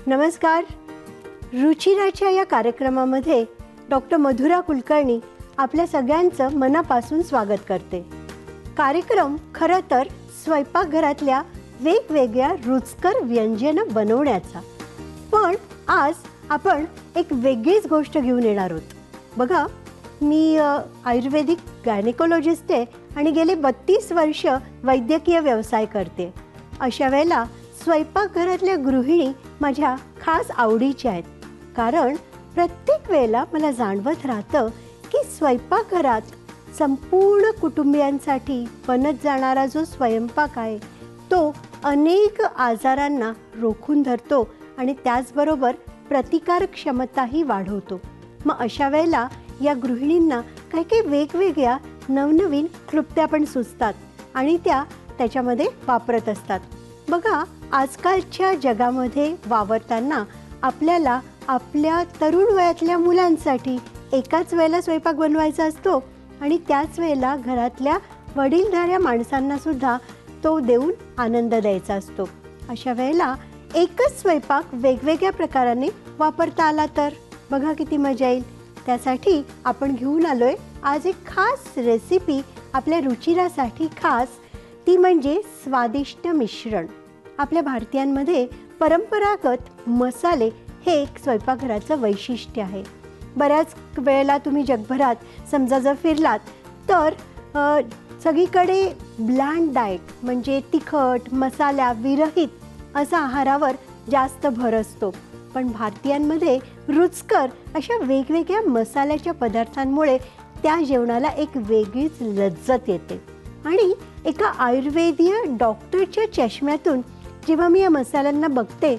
नमस्कार. रुचिराच्या या कार्यक्रमामध्ये डॉक्टर मधुरा कुलकर्णी आपल्या सगळ्यांचं मनापासून स्वागत करते. कार्यक्रम खरं तर स्वयंपाकघरातल्या वेगवेगळ्या रुचकर व्यंजनं बनवण्याचा, पण आज आपण एक वेगळीच गोष्ट घेऊन येणार आहोत. बघा, मी आयुर्वेदिक गायनेकोलॉजिस्ट आहे आणि गेले 32 वर्ष वैद्यकीय व्यवसाय करते. अशा वेळेला स्वयंपाकघरातल्या गृहिणी माझ्या खास आवडीच्या आहेत, कारण प्रत्येक वेळेला मला जाणवत राहतं की स्वयंपाकघरात संपूर्ण कुटुंबियांसाठी बनत जाणारा जो स्वयंपाक आहे तो अनेक आजारांना रोखून धरतो आणि त्याचबरोबर प्रतिकारक क्षमताही वाढवतो. मग अशा वेळेला या गृहिणींना काही काही वेगवेगळ्या नवनवीन क्लुप्त्या पण सुचतात आणि त्या त्याच्यामध्ये वापरत असतात. बघा, आजकालच्या जगामध्ये वावरताना आपल्याला आपल्या तरुण वयातल्या मुलांसाठी एकाच वेळेला स्वयंपाक बनवायचा असतो आणि त्याच वेळेला घरातल्या वडीलधाऱ्या माणसांनासुद्धा तो देऊन आनंद द्यायचा असतो. अशा वेळेला एकच स्वयंपाक वेगवेगळ्या प्रकाराने वापरता आला तर बघा किती मजा येईल. त्यासाठी आपण घेऊन आलो आहे आज एक खास रेसिपी आपल्या रुचिरासाठी खास, ती म्हणजे स्वादिष्ट मिश्रण. आपल्या भारतीयांमध्ये परंपरागत मसाले हे एक स्वयंपाकघराचं वैशिष्ट्य आहे. बऱ्याच वेळेला तुम्ही जगभरात समजा जर फिरलात तर सगळीकडे ब्लँड डाएट म्हणजे तिखट मसाल्या विरहित असा आहारावर जास्त भर असतो. पण भारतीयांमध्ये रुचकर अशा वेगवेगळ्या मसाल्याच्या पदार्थांमुळे त्या जेवणाला एक वेगळीच लज्जत येते. आणि एका आयुर्वेदीय डॉक्टरच्या चष्म्यातून जेव्हा मी या मसाल्यांना बघते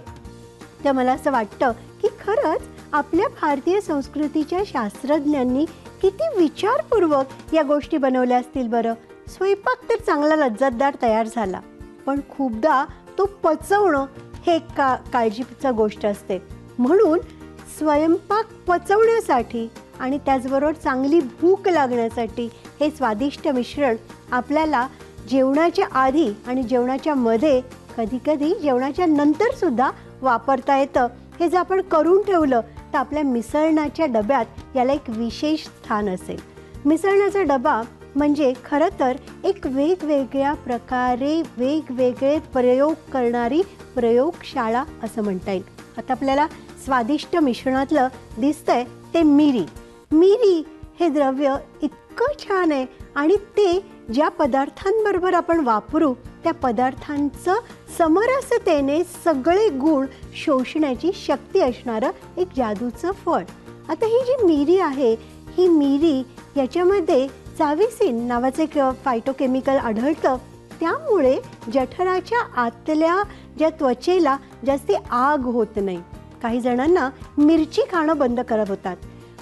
तर मला असं वाटतं की खरंच आपल्या भारतीय संस्कृतीच्या शास्त्रज्ञांनी किती विचारपूर्वक या गोष्टी बनवल्या असतील बरं. स्वयंपाक तर चांगला लज्जतदार तयार झाला, पण खूपदा तो पचवणं हे काळजीचं गोष्ट असते. म्हणून स्वयंपाक पचवण्यासाठी आणि त्याचबरोबर चांगली भूक लागण्यासाठी हे स्वादिष्ट मिश्रण आपल्याला जेवणाच्या आधी आणि जेवणाच्या मध्ये, कधीकधी जेवणाच्या नंतरसुद्धा वापरता येतं. हे जर आपण करून ठेवलं तर आपल्या मिसळणाच्या डब्यात याला एक विशेष स्थान असेल. मिसळण्याचा डबा म्हणजे खरं तर एक वेगवेगळ्या प्रकारे वेगवेगळे प्रयोग करणारी प्रयोगशाळा असं म्हणता येईल. आता आपल्याला स्वादिष्ट मिश्रणातलं दिसतंय ते मिरी. मिरी हे द्रव्य इतकं छान आहे आणि ते ज्या पदार्थांबरोबर आपण वापरू त्या पदार्थांचं समरसतेने सगळे गुण शोषण्याची शक्ती असणारं एक जादूचं फळ. आता ही जी मिरी आहे, ही मिरी याच्यामध्ये चाविसिन नावाचं एक फायटोकेमिकल आढळतं. त्यामुळे जठराच्या आतल्या ज्या त्वचेला जास्ती आग होत नाही. काही जणांना मिरची खाणं बंद करत होतात,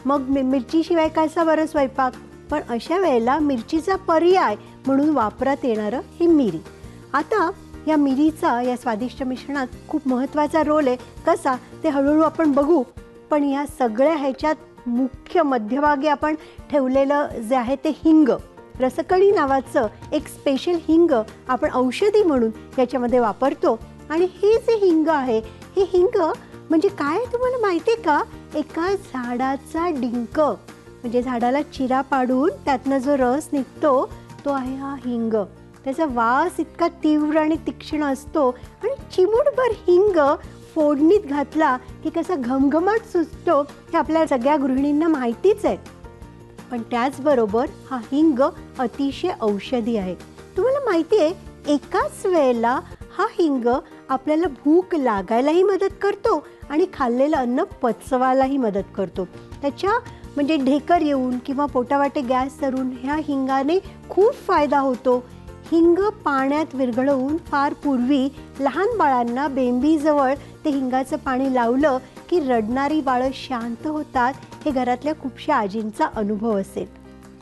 मग मिरचीशिवाय कसा बरं स्वयंपाक. पण अशा वेळेला मिरचीचा पर्याय म्हणून वापरात येणारं ही मिरी. आता या मिरीचा या स्वादिष्ट मिश्रणात खूप महत्त्वाचा रोल आहे. कसा ते हळूहळू आपण बघू. पण या सगळ्या ह्याच्यात मुख्य मध्यभागी आपण ठेवलेलं जे आहे ते हिंग, रसकणी नावाचं एक स्पेशल हिंग आपण औषधी म्हणून याच्यामध्ये वापरतो. आणि हे जे हिंग आहे, हे हिंग म्हणजे काय तुम्हाला माहिती आहे का? एका झाडाचा डिंक म्हणजे झाडाला चिरा पाडून त्यातनं जो रस निघतो तो आहे हा हिंग. त्याचा वास इतका तीव्र आणि तीक्ष्ण असतो आणि चिमूटभर हिंग फोडणीत घातला की कसा घमघमाट सुचतो हे आपल्या सगळ्या गृहिणींना माहितीच आहे. पण त्याचबरोबर हा हिंग अतिशय औषधी आहे. तुम्हाला माहिती आहे, एकाच वेळेला हा हिंग आपल्याला भूक लागायलाही मदत करतो आणि खाल्लेलं अन्न पचवायलाही मदत करतो. त्याच्या म्हणजे ढेकर येऊन किंवा पोटावाटे गॅस धरून ह्या हिंगाने खूप फायदा होतो. हिंग पाण्यात विरघळवून फार पूर्वी लहान बाळांना बेंबीजवळ ते हिंगाचं पाणी लावलं की रडणारी बाळं शांत होतात, हे घरातल्या खूपशा आजींचा अनुभव असेल.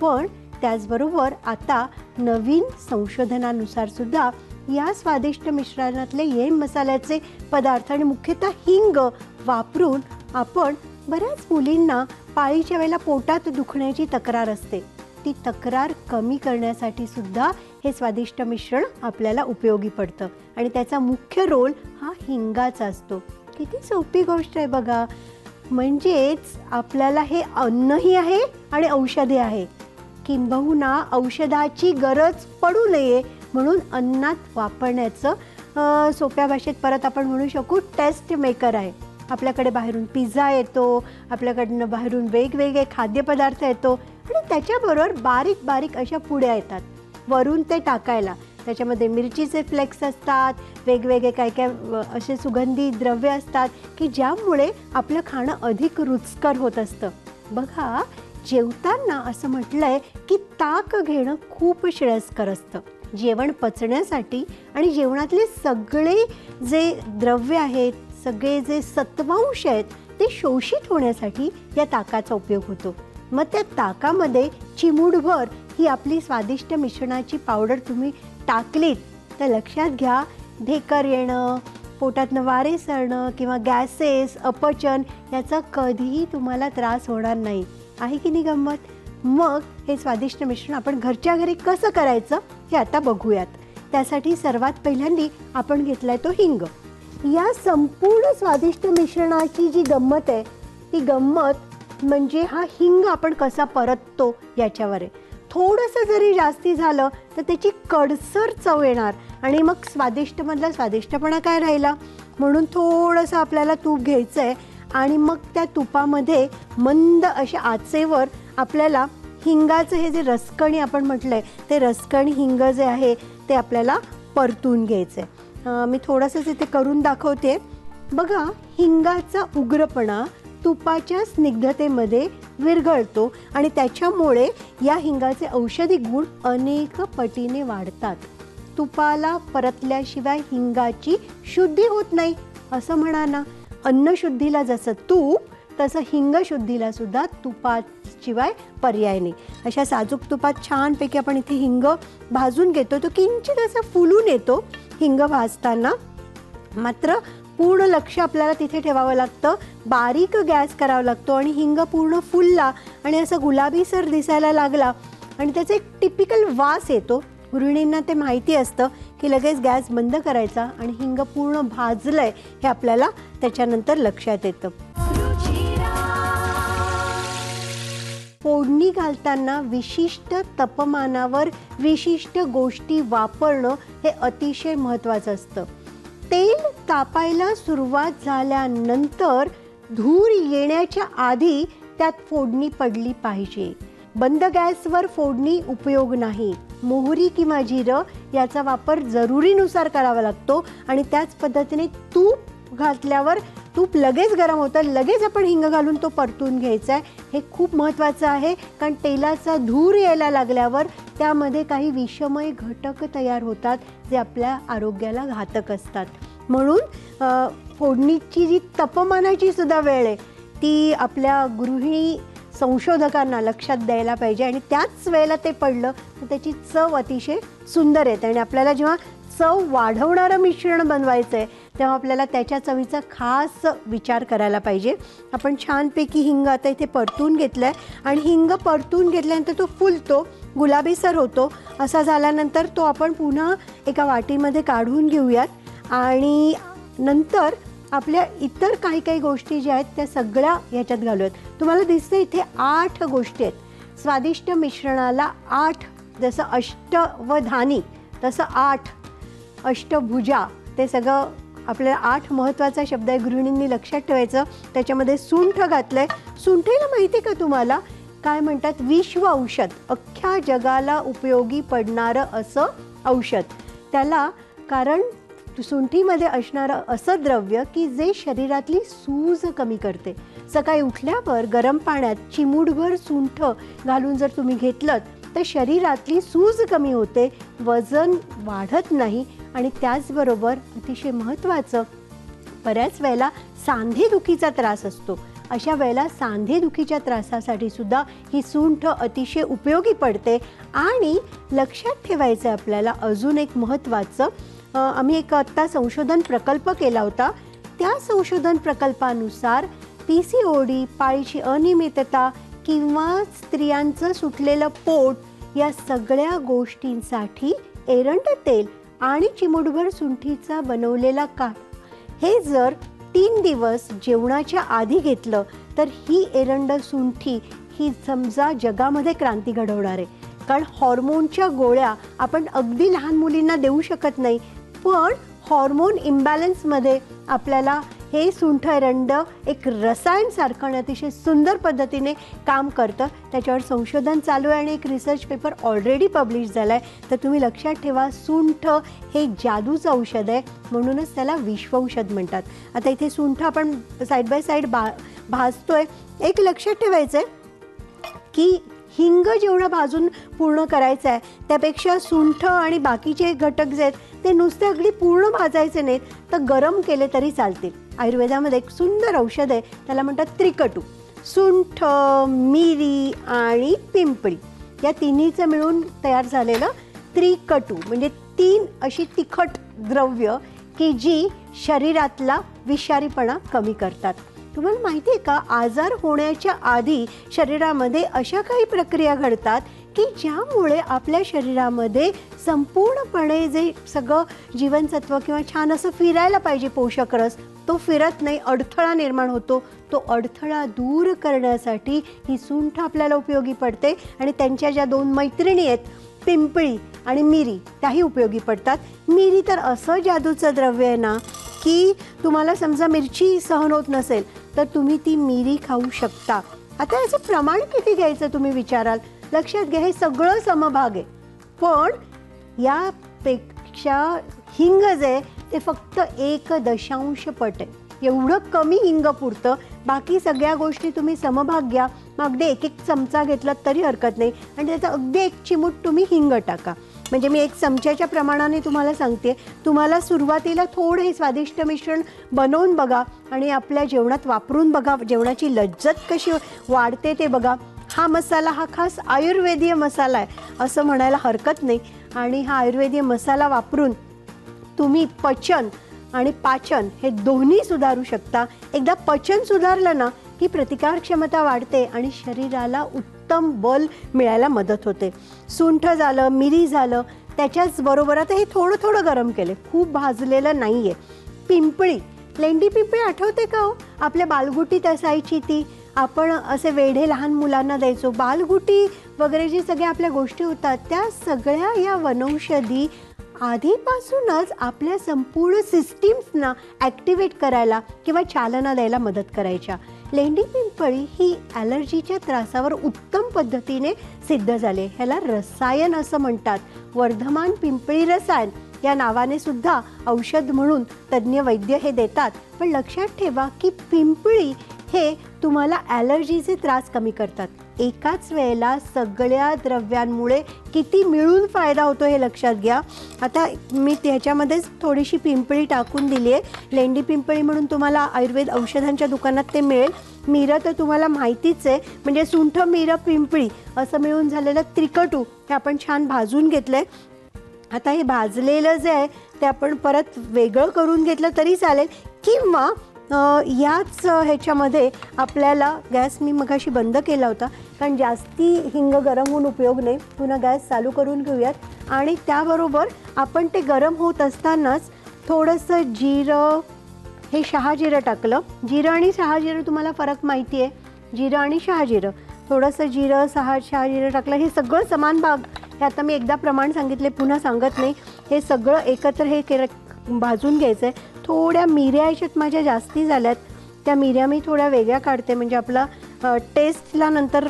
पण त्याचबरोबर आता नवीन संशोधनानुसार सुद्धा या स्वादिष्ट मिश्रणातले येम मसाल्याचे पदार्थ आणि मुख्यतः हिंग वापरून आपण बऱ्याच मुलींना पाळीच्या वेळेला पोटात दुखण्याची तक्रार असते, ती तक्रार कमी करण्यासाठी सुद्धा हे स्वादिष्ट मिश्रण आपल्याला उपयोगी पडतं. आणि त्याचा मुख्य रोल हा हिंगाचा असतो. किती सोपी गोष्ट आहे बघा. म्हणजेच आपल्याला हे अन्नही आहे आणि औषधी आहे. किंबहुना औषधाची गरज पडू नये म्हणून अन्नात वापरण्याचं सोप्या भाषेत परत आपण म्हणू शकू टेस्ट मेकर आहे. आपल्याकडे बाहेरून पिझ्झा येतो, आपल्याकडनं बाहेरून वेगवेगळे खाद्यपदार्थ येतो आणि त्याच्याबरोबर बारीक बारीक अशा पुड्या येतात वरून ते टाकायला. त्याच्यामध्ये मिरचीचे फ्लेक्स असतात, वेगवेगळे काय काय असे सुगंधी द्रव्य असतात की ज्यामुळे आपलं खाणं अधिक रुचकर होत असतं. बघा, जेवताना असं म्हटलंय की ताक घेणं खूप श्रेयस्कर असतं. जेवण पचण्यासाठी आणि जेवणातले सगळे जे द्रव्य आहेत, सगळे जे सत्वांश आहेत ते शोषित होण्यासाठी या ताकाचा उपयोग होतो. मग त्या ताकामध्ये चिमूटभर ही आपली स्वादिष्ट मिश्रणाची पावडर तुम्ही टाकलीत तर लक्षात घ्या, ढेकर येणं, पोटातनं वारे सरणं किंवा गॅसेस, अपचन याचा कधीही तुम्हाला त्रास होणार नाही. आहे की नाही गंमत? मग हे स्वादिष्ट मिश्रण आपण घरच्या घरी कसं करायचं हे आता बघूयात. त्यासाठी सर्वात पहिल्यांदी आपण घेतलाय तो हिंग. या संपूर्ण स्वादिष्ट मिश्रणाची जी गंमत आहे ती गंमत म्हणजे हा हिंग आपण कसा परततो याच्यावर आहे. थोडंसं जरी जास्ती झालं तर त्याची कडसर चव येणार आणि मग स्वादिष्टमधला स्वादिष्टपणा काय राहिला. म्हणून थोडंसं आपल्याला तूप घ्यायचं आहे आणि मग त्या तुपामध्ये मंद अशा आचेवर आपल्याला हिंगाचं हे जे रसकणी आपण म्हटलं आहे ते रसकणी हिंग जे आहे ते आपल्याला परतून घ्यायचं आहे. मी थोडंसं इथे करून दाखवते. बघा, हिंगाचा उग्रपणा तुपाच्या स्निग्धतेमध्ये विरघळतो आणि त्याच्यामुळे या हिंगाचे औषधी गुण अनेक पटीने वाढतात. तुपाला परतल्याशिवाय हिंगाची शुद्धी होत नाही असं म्हणा ना. अन्नशुद्धीला जसं तूप तसं हिंग शुद्धीला सुद्धा तुपाशिवाय पर्याय नाही. अशा साजूक तुपात छानपैकी आपण इथे हिंग भाजून घेतो. तो किंचित असा फुलून येतो हिंग भाजताना. मात्र पूर्ण लक्ष आपल्याला तिथे ठेवावं लागतं, बारीक गॅस करावा लागतो आणि हिंग पूर्ण फुलला आणि असा गुलाबीसर दिसायला लागला आणि त्याचा एक टिपिकल वास येतो. गृहिणींना ते माहिती असतं की लगेच गॅस बंद करायचा आणि हिंग पूर्ण भाजलंय हे आपल्याला त्याच्यानंतर लक्षात येतं. फोडणी घालताना विशिष्ट तापमानावर विशिष्ट गोष्टी वापरणं हे अतिशय महत्त्वाचं असतं. तेल तापायला सुरुवात झाल्यानंतर धूर येण्याच्या आधी त्यात फोडणी पडली पाहिजे. बंद गॅसवर फोडणी उपयोग नाही. मोहरी किंवा जिरं याचा वापर जरुरीनुसार करावा लागतो आणि त्याच पद्धतीने तूप घातल्यावर तूप लगेच गरम होतं, लगेच आपण हिंग घालून तो परतून घ्यायचा आहे. हे खूप महत्त्वाचं आहे कारण तेलाचा धूर यायला लागल्यावर त्यामध्ये काही विषमय घटक तयार होतात जे आपल्या आरोग्याला घातक असतात. म्हणून फोडणीची जी तापमानाची सुद्धा वेळ आहे ती आपल्या गृहिणी संशोधकांना लक्षात द्यायला पाहिजे आणि त्याच वेळेला ते पडलं तर त्याची चव अतिशय सुंदर येते. आणि आपल्याला जेव्हा चव वाढवणारं मिश्रण बनवायचं आहे तेव्हा आपल्याला त्याच्या चवीचा खास विचार करायला पाहिजे. आपण छानपैकी हिंग आता इथे परतून घेतलं आहे आणि हिंग परतून घेतल्यानंतर तो फुलतो, गुलाबीसर होतो. असा झाल्यानंतर तो आपण पुन्हा एका वाटीमध्ये काढून घेऊयात आणि नंतर आपल्या इतर काही काही गोष्टी ज्या आहेत त्या सगळ्या ह्याच्यात घालूयात. तुम्हाला दिसतं इथे 8 गोष्टी आहेत. स्वादिष्ट मिश्रणाला 8, जसं अष्टवधानी तसं 8 अष्टभुजा, ते सगळं आपल्याला 8 महत्त्वाचा शब्द आहे, गृहिणींनी लक्षात ठेवायचं. त्याच्यामध्ये सुंठ घातलं आहे. सुंठीला माहिती आहे का तुम्हाला काय म्हणतात? विश्व औषध, अख्ख्या जगाला उपयोगी पडणारं असं औषध त्याला. कारण सुंठीमध्ये असणारं असं द्रव्य की जे शरीरातली सूज कमी करते. सकाळी उठल्यावर गरम पाण्यात चिमूटभर सुंठ घालून जर तुम्ही घेतलं तर शरीरातली सूज कमी होते, वजन वाढत नाही. आणि त्याचबरोबर अतिशय महत्त्वाचं, बऱ्याच वेळेला सांधेदुखीचा त्रास असतो. अशा वेळेला सांधेदुखीच्या त्रासासाठी सुद्धा ही सुंठ अतिशय उपयोगी पडते. आणि लक्षात ठेवायचं आपल्याला अजून एक महत्त्वाचं, आम्ही एक आत्ता संशोधन प्रकल्प केला होता. त्या संशोधन प्रकल्पानुसार PCOD, पाळीची अनियमितता किंवा स्त्रियांचं सुटलेलं पोट या सगळ्या गोष्टींसाठी एरंड तेल आणि चिमूटभर सुंठीचा बनवलेला काढा हे जर 3 दिवस जेवणाच्या आधी घेतलं तर ही एरंड सुंठी ही समजा जगामध्ये क्रांती घडवणार आहे. कारण हॉर्मोनच्या गोळ्या आपण अगदी लहान मुलींना देऊ शकत नाही, पण हॉर्मोन इम्बॅलन्समध्ये आपल्याला हे सुंठ एरंड एक रसायनसारखं आणि अतिशय सुंदर पद्धतीने काम करतं. त्याच्यावर संशोधन चालू आहे आणि एक रिसर्च पेपर ऑलरेडी पब्लिश झाला आहे. तर तुम्ही लक्षात ठेवा, सुंठ हे जादूचं औषध आहे, म्हणूनच त्याला विश्वौषध म्हणतात. आता इथे सुंठ आपण साईड बाय साईड भाजतोय. एक लक्षात ठेवायचं आहे की हिंग जेवढा भाजून पूर्ण करायचं आहे त्यापेक्षा सुंठ आणि बाकीचे घटक जे आहेत ते नुसते अगदी पूर्ण भाजायचे नाहीत, तर गरम केले तरी चालतील. आयुर्वेदामध्ये एक सुंदर औषध आहे, त्याला म्हणतात त्रिकटू. सुंठ, मिरी आणि पिंपळी या तिन्हीचं मिळून तयार झालेलं त्रिकटू म्हणजे 3 अशी तिखट द्रव्य की जी शरीरातला विषारीपणा कमी करतात. तुम्हाला माहिती आहे का, आजार होण्याच्या आधी शरीरामध्ये अशा काही प्रक्रिया घडतात की ज्यामुळे आपल्या शरीरामध्ये संपूर्णपणे जे सगळं जीवनसत्व किंवा छान असं फिरायला पाहिजे पोषक रस तो फिरत नाही, अडथळा निर्माण होतो. तो अडथळा दूर करण्यासाठी ही सुंठ आपल्याला उपयोगी पडते. आणि त्यांच्या ज्या 2 मैत्रिणी आहेत पिंपळी आणि मिरी त्याही उपयोगी पडतात. मिरी तर असं जादूचं द्रव्य आहे ना की तुम्हाला समजा मिरची सहन होत नसेल तर तुम्ही ती मिरी खाऊ शकता. आता याचं प्रमाण किती घ्यायचं तुम्ही विचाराल. लक्षात घ्या, हे सगळं समभाग आहे, पण यापेक्षा हिंग जे आहे ते फक्त 1.0 पट आहे. एवढं कमी हिंग पुरतं. बाकी सगळ्या गोष्टी तुम्ही समभाग घ्या. मग अगदी 1 चमचा घेतला तरी हरकत नाही. आणि त्याचा अगदी 1 चिमूट तुम्ही हिंग टाका. म्हणजे मी 1 चमच्याच्या प्रमाणाने तुम्हाला सांगते. तुम्हाला सुरुवातीला थोडं हे स्वादिष्ट मिश्रण बनवून बघा आणि आपल्या जेवणात वापरून बघा. जेवणाची लज्जत कशी वाढते ते बघा. हा मसाला हा खास आयुर्वेदीय मसाला आहे असं म्हणायला हरकत नाही. आणि हा आयुर्वेदीय मसाला वापरून तुम्ही पचन आणि पाचन हे दोन्ही सुधारू शकता. एकदा पचन सुधारलं ना की प्रतिकारक्षमता वाढते आणि शरीराला उत्तम बल मिळायला मदत होते. सुंठ झालं, मिरी झालं, त्याच्याच बरोबर आता हे थोडं थोडं गरम केले, खूप भाजलेलं नाही आहे. पिंपळी, लेंडी पिंपळी आठवते का हो? आपल्या बालगुटीत असायची ती, आपण असे वेढे लहान मुलांना द्यायचो. बालगुटी वगैरे जे सगळ्या आपल्या गोष्टी होतात त्या सगळ्या या वनौषधी आधीपासूनच आपल्या संपूर्ण सिस्टीम्सना ॲक्टिवेट करायला किंवा चालना द्यायला मदत करायच्या. लेंडी पिंपळी ही ॲलर्जीच्या त्रासावर उत्तम पद्धतीने सिद्ध झाले. ह्याला रसायन असं म्हणतात. वर्धमान पिंपळी रसायन या नावाने सुद्धा औषध म्हणून तज्ज्ञ वैद्य हे देतात. पण लक्षात ठेवा की पिंपळी हे तुम्हाला ॲलर्जीचे त्रास कमी करतात. एकाच वेळेला सगळ्या द्रव्यांमुळे किती मिळून फायदा होतो हे लक्षात घ्या. आता मी त्याच्यामध्येच थोडीशी पिंपळी टाकून दिली आहे. लेंडी पिंपळी म्हणून तुम्हाला आयुर्वेद औषधांच्या दुकानात ते मिळेल. मिरं तर तुम्हाला माहितीच आहे, म्हणजे सुंठ, मिरं, पिंपळी असं मिळून झालेलं त्रिकटू हे आपण छान भाजून घेतलं आहे. आता हे भाजलेलं जे आहे ते आपण परत वेगळं करून घेतलं तरी चालेल, किंवा याच ह्याच्यामध्ये आपल्याला गॅस मी मगाशी बंद केला होता कारण जास्ती हिंग गरम होऊन उपयोग नाही. पुन्हा गॅस चालू करून घेऊयात. आणि त्याबरोबर आपण ते गरम होत असतानाच थोडंसं जिरं, हे शहाजिरं टाकलं. जिरं आणि शहाजिरं तुम्हाला फरक माहिती आहे. जिरं आणि शहाजिरं, थोडंसं जिरं, शहाजिरं टाकलं. हे सगळं समान भाग, हे आता मी एकदा प्रमाण सांगितले पुन्हा सांगत नाही. हे सगळं एकत्र हे भाजून घ्यायचं आहे. थोड्या मिऱ्या याच्यात माझ्या जास्ती झाल्यात, त्या मिऱ्या मी थोड्या वेगळ्या काढते म्हणजे आपला टेस्टला नंतर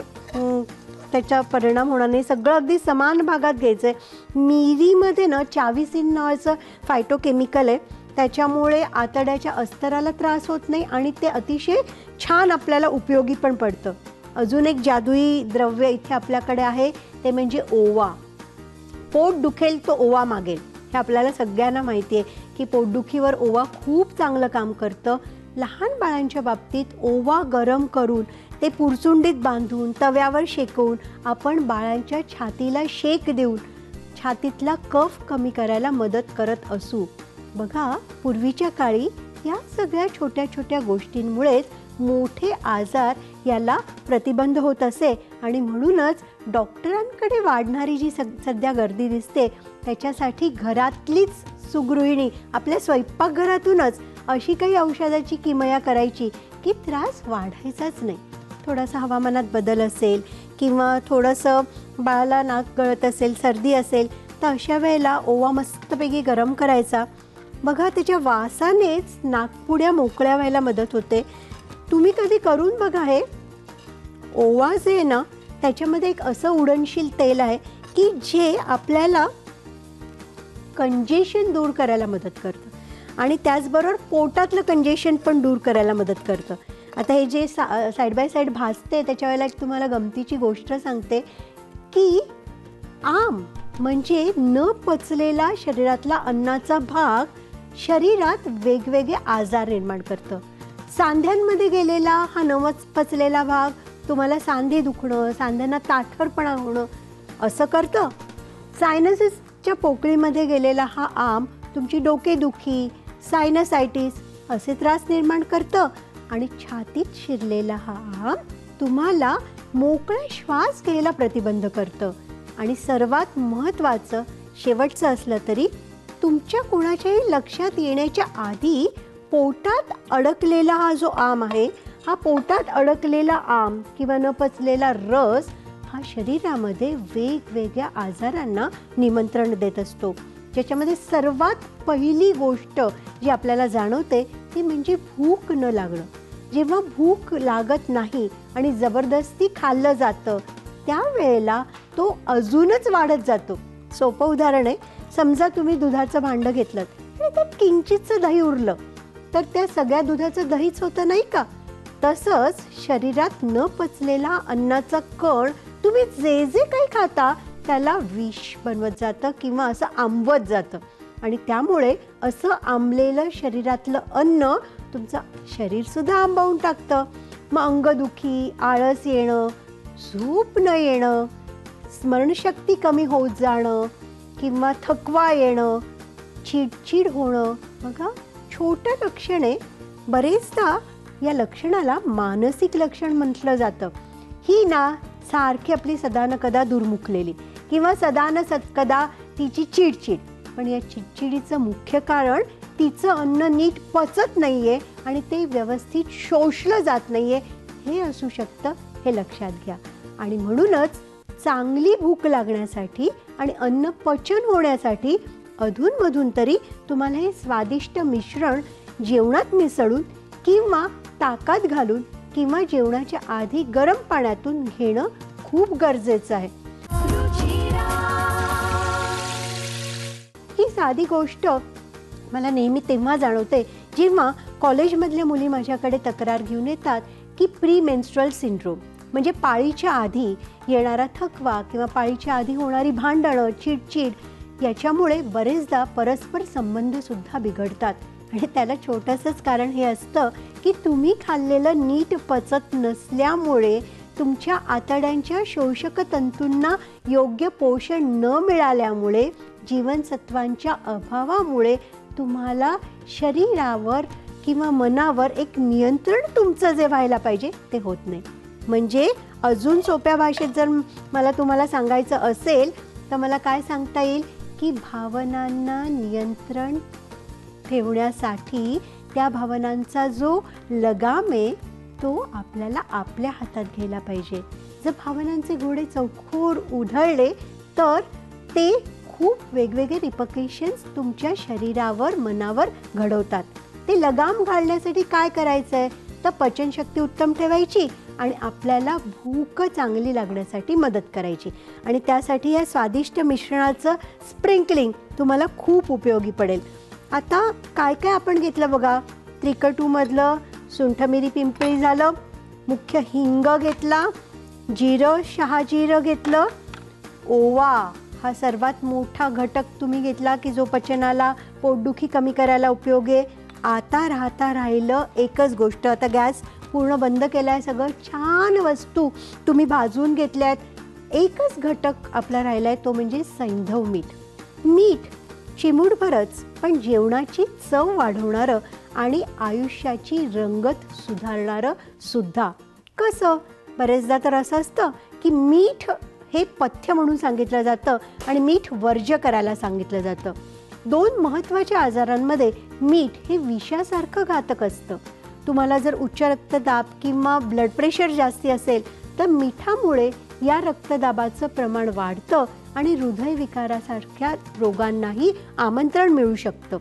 त्याचा परिणाम होणार नाही. सगळं अगदी समान भागात घ्यायचं आहे. मिरीमध्ये ना चाविसिन नावाचं फायटोकेमिकल आहे, त्याच्यामुळे आतड्याच्या अस्तराला त्रास होत नाही आणि ते अतिशय छान आपल्याला उपयोगी पण पडतं. अजून एक जादुई द्रव्य इथे आपल्याकडे आहे, ते म्हणजे ओवा. पोट दुखेल तो ओवा मागेल, हे आपल्याला सगळ्यांना माहिती आहे की पोटदुखीवर ओवा खूप चांगलं काम करतं. लहान बाळांच्या बाबतीत ओवा गरम करून ते पुरचुंडीत बांधून तव्यावर शेकवून आपण बाळांच्या छातीला शेक देऊन छातीतला कफ कमी करायला मदत करत असू. बघा, पूर्वीच्या काळी या सगळ्या छोट्या छोट्या गोष्टींमुळेच मोठे आजार याला प्रतिबंध होत असे आणि म्हणूनच डॉक्टरांकडे वाढणारी जी सध्या गर्दी दिसते त्याच्यासाठी घरातलीच सुगृहिणी आपल्या स्वयंपाकघरातूनच अशी काही औषधाची किमया करायची की त्रास वाढायचाच नाही. थोडासा हवामानात बदल असेल किंवा थोडंसं बाळाला नाक गळत असेल, सर्दी असेल, तर अशा वेळेला ओवा मस्तपैकी गरम करायचा. बघा, त्याच्या वासानेच नाकपुड्या मोकळ्या व्हायला मदत होते. तुम्ही कधी करून बघा. हे ओवा जे आहे ना, त्याच्यामध्ये एक असं उडनशील तेल आहे की जे आपल्याला कंजेशन दूर करायला मदत करतं आणि त्याचबरोबर पोटातलं कंजेशन पण दूर करायला मदत करतं. आता हे जे साईड बाय साईड भाजते त्याच्या वेळेला एक तुम्हाला गमतीची गोष्ट सांगते की आम म्हणजे न पचलेला शरीरातला अन्नाचा भाग शरीरात वेगवेगळे आजार निर्माण करतं. सांध्यांमध्ये गेलेला हा न पचलेला भाग तुम्हाला सांधे दुखणं, सांध्यांना ताठरपणा होणं असं करतं. सायनसिसच्या पोकळीमध्ये गेलेला हा आम तुमची डोकेदुखी, सायनसायटिस असे त्रास निर्माण करतं आणि छातीत शिरलेला हा आम तुम्हाला मोकळा श्वास घ्यायला प्रतिबंध करतं. आणि सर्वात महत्त्वाचं शेवटचं असलं तरी तुमच्या कोणाच्याही लक्षात येण्याच्या आधी पोटात अडकलेला हा जो आम आहे, हा पोटात अडकलेला आम किंवा न पचलेला रस हा शरीरामध्ये वेगवेगळ्या आजारांना निमंत्रण देत असतो. ज्याच्यामध्ये सर्वात पहिली गोष्ट जी आपल्याला जाणवते ती म्हणजे भूक न लागणं. जेव्हा भूक लागत नाही आणि जबरदस्ती खाल्लं जातं त्यावेळेला तो अजूनच वाढत जातो. सोपं उदाहरण आहे, समजा तुम्ही दुधाचं भांडं घेतलं आणि त्यात किंचितचं दही उरलं तर त्या सगळ्या दुधाचं दहीच होतं नाही का. तसंच शरीरात न पचलेला अन्नाचा कण तुम्ही जे जे काही खाता त्याला विष बनवत जातं किंवा असं आंबवत जातं आणि त्यामुळे असं आंबलेलं शरीरातलं अन्न तुमचं शरीरसुद्धा आंबवून टाकतं. मग अंगदुखी, आळस येणं, झोप न येणं, स्मरणशक्ती कमी होत जाणं किंवा थकवा येणं, चिडचिड होणं. बघा, छोटं लक्षण आहे. बरेचदा या लक्षणाला मानसिक लक्षण म्हटलं जातं. ही ना सारखी आपली सदा न कदा दुर्मुखलेली किंवा सदा न कदा तिची चिडचिड. पण या चिडचिडीचं मुख्य कारण तिचं अन्न नीट पचत नाही आहे आणि ते व्यवस्थित शोषलं जात नाही आहे हे असू शकतं. हे लक्षात घ्या. आणि म्हणूनच चांगली भूक लागण्यासाठी आणि अन्न पचन होण्यासाठी अधूनमधून तरी तुम्हाला हे स्वादिष्ट मिश्रण जेवणात मिसळून किंवा ताकात घालून किंवा जेवणाच्या आधी गरम पाण्यातून घेणं खूप गरजेचं आहे. ही साधी गोष्ट मला नेहमी तेव्हा जाणवते जेव्हा कॉलेजमधल्या मुली माझ्याकडे तक्रार घेऊन येतात की प्री मेन्स्ट्रुअल सिंड्रोम म्हणजे पाळीच्या आधी येणारा थकवा किंवा पाळीच्या आधी होणारी भांडणं, चिडचिड याच्यामुळे बरेचदा परस्पर संबंधसुद्धा बिघडतात. आणि त्याला छोटंसंच कारण हे असतं की तुम्ही खाल्लेलं नीट पचत नसल्यामुळे तुमच्या आतड्यांच्या शोषक तंतूंना योग्य पोषण न मिळाल्यामुळे जीवनसत्वांच्या अभावामुळे तुम्हाला शरीरावर किंवा मनावर एक नियंत्रण तुमचं जे व्हायला पाहिजे ते होत नाही. म्हणजे अजून सोप्या भाषेत जर मला तुम्हाला सांगायचं असेल तर मला काय सांगता येईल की भावनांना नियंत्रण ठेवण्यासाठी त्या भावनांचा जो लगाम आहे तो आपल्याला आपल्या हातात घ्यायला पाहिजे. जर भावनांचे घोडे चौकोर उधळले तर ते खूप वेगवेगळे रिपकेशन्स तुमच्या शरीरावर, मनावर घडवतात. ते लगाम घालण्यासाठी काय करायचं आहे तर पचनशक्ती उत्तम ठेवायची आणि आपल्याला भूक चांगली लागण्यासाठी मदत करायची. आणि त्यासाठी या स्वादिष्ट मिश्रणाचं स्प्रिंकलिंग तुम्हाला खूप उपयोगी पडेल. आता काय काय आपण घेतलं बघा. त्रिकटूमधलं सुंठ मिरी पिंपळी झालं, मुख्य हिंग घेतला, जिरं शहाजिरं घेतलं, ओवा हा सर्वात मोठा घटक तुम्ही घेतला की जो पचनाला पोटदुखी कमी करायला उपयोग आहे. आता राहिलं एकच गोष्ट. आता गॅस पूर्ण बंद केला आहे, सगळं छान वस्तू तुम्ही भाजून घेतल्यात. एकच घटक आपला राहिला आहे, तो म्हणजे सैंधव मीठ. मीठ चिमूटभरच पण जेवणाची चव वाढवणारं आणि आयुष्याची रंगत सुधारणारं सुद्धा. कसं? बरेचदा तर असं असतं की मीठ हे पथ्य म्हणून सांगितलं जातं आणि मीठ वर्ज्य करायला सांगितलं जातं. 2 महत्त्वाच्या आजारांमध्ये मीठ हे विषासारखं घातक असतं. तुम्हाला जर उच्च रक्तदाब किंवा ब्लड प्रेशर जास्ती असेल तर मिठामुळे या रक्तदाबाचं प्रमाण वाढतं आणि हृदयविकारासारख्या रोगांनाही आमंत्रण मिळू शकतं.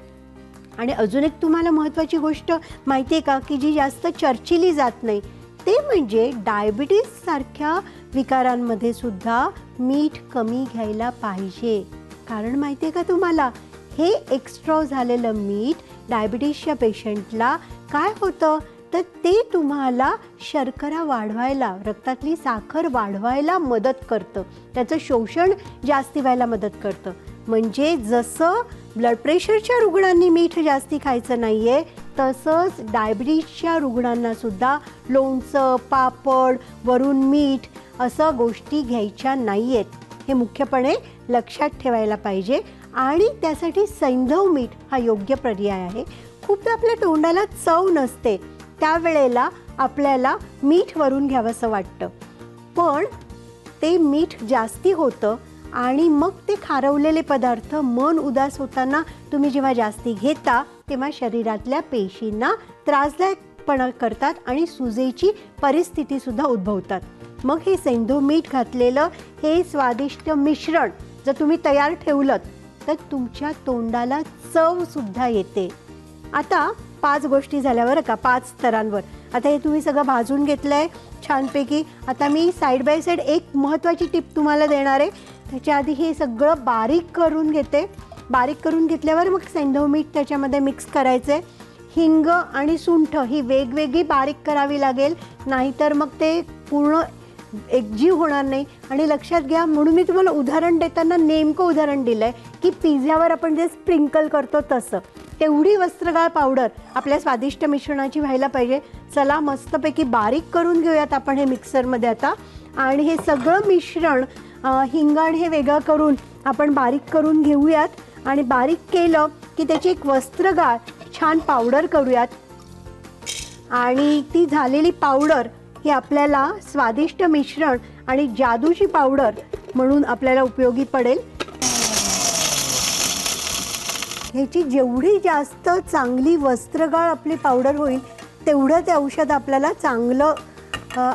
आणि अजून एक तुम्हाला महत्त्वाची गोष्ट माहिती आहे का की जी जास्त चर्चिली जात नाही, ते म्हणजे डायबिटीजसारख्या विकारांमध्ये सुद्धा मीठ कमी घ्यायला पाहिजे. कारण माहिती आहे का तुम्हाला, हे एक्स्ट्रा झालेलं मीठ डायबिटीसच्या पेशंटला काय होतं तर ते तुम्हाला शर्करा वाढवायला, रक्तातली साखर वाढवायला मदत करतं. त्याचं शोषण जास्ती व्हायला मदत करतं. म्हणजे जसं ब्लड प्रेशरच्या रुग्णांनी मीठ जास्ती खायचं नाही आहे, तसंच डायबिटीसच्या रुग्णांनासुद्धा लोणचं, पापड, वरून मीठ असं गोष्टी घ्यायच्या नाही आहेत. हे मुख्यपणे लक्षात ठेवायला पाहिजे. आणि त्यासाठी सैंधव मीठ हा योग्य पर्याय आहे. खूपदा आपल्या तोंडाला चव नसते, त्यावेळेला आपल्याला मीठ वरून घ्यावंसं वाटतं, पण ते मीठ जास्ती होतं आणि मग ते खारवलेले पदार्थ मन उदास होताना तुम्ही जेव्हा जास्ती घेता तेव्हा शरीरातल्या पेशींना त्रासदायकपणा करतात आणि सुजेची परिस्थितीसुद्धा उद्भवतात. मग हे सैंधव मीठ घातलेलं हे स्वादिष्ट मिश्रण जर तुम्ही तयार ठेवलं तर तुमच्या तोंडाला चवसुद्धा येते. आता 5 गोष्टी झाल्या बरं का, 5 स्तरांवर. आता हे तुम्ही सगळं भाजून घेतलं आहे छानपैकी. आता मी साईड बाय साईड एक महत्त्वाची टिप तुम्हाला देणार आहे. त्याच्या आधी हे सगळं बारीक करून घेते. बारीक करून घेतल्यावर मग सैंधव मीठ त्याच्यामध्ये मिक्स करायचं आहे. हिंग आणि सुंठ ही वेगवेगळी बारीक करावी लागेल, नाहीतर मग ते पूर्ण एकजीव होणार नाही. आणि लक्षात घ्या, म्हणून मी तुम्हाला उदाहरण देताना नेमकं उदाहरण दिलं आहे की पिझ्झावर आपण जे स्प्रिंकल करतो तसं. तेवढी वस्त्रगाळ पावडर आपल्या स्वादिष्ट मिश्रणाची व्हायला पाहिजे. चला मस्तपैकी बारीक करून घेऊयात आपण हे मिक्सरमध्ये आता. आणि हे सगळं मिश्रण हिंग आणि हे वेगळं करून आपण बारीक करून घेऊयात. आणि बारीक केलं की त्याची एक वस्त्रगाळ छान पावडर करूयात. आणि ती झालेली पावडर ही आपल्याला स्वादिष्ट मिश्रण आणि जादूची पावडर म्हणून आपल्याला उपयोगी पडेल. ह्याची जेवढी जास्त चांगली वस्त्रगाळ आपली पावडर होईल तेवढं ते औषध आपल्याला चांगलं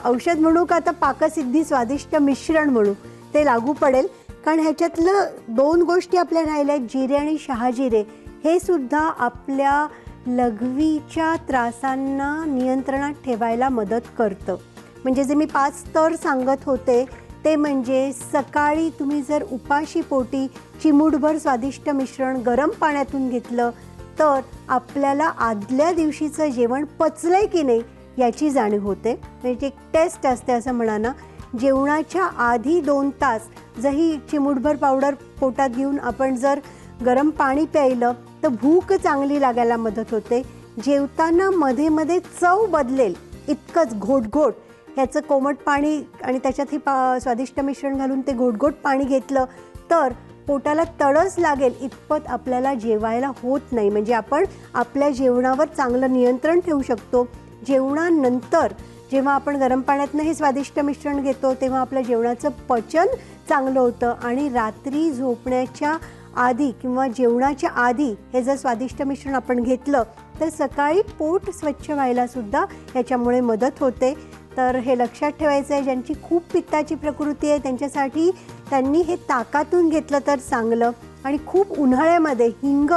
औषध म्हणू का आता पाकसिद्धी स्वादिष्ट मिश्रण म्हणू ते लागू पडेल. कारण ह्याच्यातलं 2 गोष्टी आपल्या राहिल्या आहेत, जिरे आणि शहाजिरे. हे सुद्धा आपल्या लघवीच्या त्रासांना नियंत्रणात ठेवायला मदत करतं. म्हणजे जे मी 5 स्तर सांगत होते ते म्हणजे सकाळी तुम्ही जर उपाशी पोटी चिमूटभर स्वादिष्ट मिश्रण गरम पाण्यातून घेतलं तर आपल्याला आदल्या दिवशीचं जेवण पचलंय की नाही याची जाणीव होते. म्हणजे एक टेस्ट असते असं म्हणा ना. जेवणाच्या आधी 2 तास जर ही चिमूटभर पावडर पोटात घेऊन आपण जर गरम पाणी प्यायलं तर भूक चांगली लागायला मदत होते. जेवताना मध्ये मध्ये चव बदलेल इतकंच घोटघोट ह्याचं कोमट पाणी आणि त्याच्यात हे स्वादिष्ट मिश्रण घालून ते घोटघोट पाणी घेतलं तर पोटाला तळस लागेल इतपत आपल्याला जेवायला होत नाही. म्हणजे आपण आपल्या जेवणावर चांगलं नियंत्रण ठेवू शकतो. जेवणानंतर जेव्हा आपण गरम पाण्यातनं हे स्वादिष्ट मिश्रण घेतो तेव्हा आपल्या जेवणाचं पचन चांगलं होतं. आणि रात्री झोपण्याच्या आधी किंवा जेवणाच्या आधी हे जर स्वादिष्ट मिश्रण आपण घेतलं तर सकाळी पोट स्वच्छ व्हायलासुद्धा ह्याच्यामुळे मदत होते. तर हे लक्षात ठेवायचं आहे. ज्यांची खूप पित्ताची प्रकृती आहे त्यांच्यासाठी त्यांनी हे ताकातून घेतलं तर चांगलं. आणि खूप उन्हाळ्यामध्ये हिंग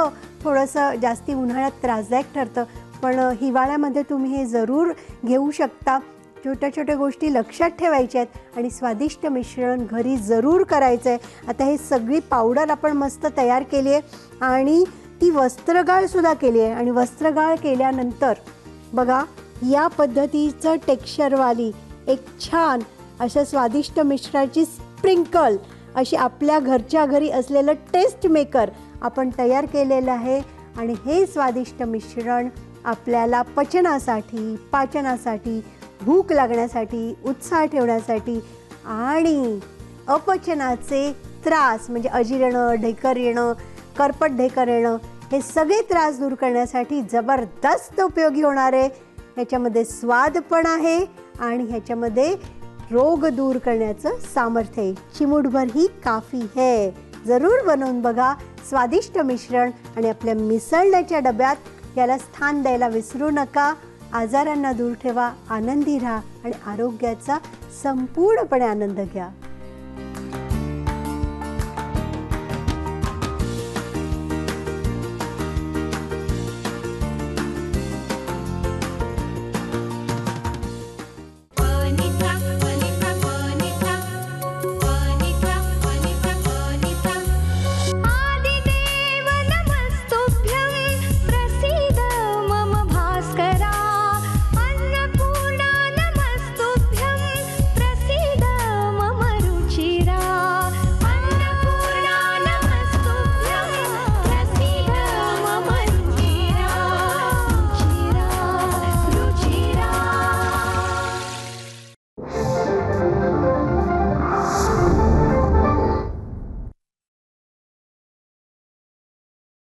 थोडंसं जास्ती उन्हाळ्यात त्रासदायक ठरतं, पण हिवाळ्यामध्ये तुम्ही हे जरूर घेऊ शकता. छोट्या छोट्या गोष्टी लक्षात ठेवायच्या आहेत आणि स्वादिष्ट मिश्रण घरी जरूर करायचं आहे. आता हे सगळी पावडर आपण मस्त तयार केली आहे आणि ती वस्त्रगाळसुद्धा केली आहे. आणि वस्त्रगाळ केल्यानंतर बघा या पद्धतीचं टेक्स्चरवाली एक छान अशा स्वादिष्ट मिश्रणाची स्प्रिंकल अशी आपल्या घरच्या घरी असलेलं टेस्ट मेकर आपण तयार केलेलं आहे. आणि हे स्वादिष्ट मिश्रण आपल्याला पचनासाठी, पाचनासाठी, भूक लागण्यासाठी, उत्साह ठेवण्यासाठी आणि अपचनाचे त्रास म्हणजे अजीर्ण, ढेकर येणं, करपट ढेकर येणं हे सगळे त्रास दूर करण्यासाठी जबरदस्त उपयोगी होणार आहे. ह्याच्यामध्ये स्वाद पण आहे आणि ह्याच्यामध्ये रोग दूर करण्याचं सामर्थ्य आहे. चिमूटभर ही काफी है. जरूर बनवून बघा स्वादिष्ट मिश्रण आणि आपल्या मिसळण्याच्या डब्यात याला स्थान द्यायला विसरू नका. आजारांना दूर ठेवा, आनंदी राहा आणि आरोग्याचा संपूर्णपणे आनंद घ्या.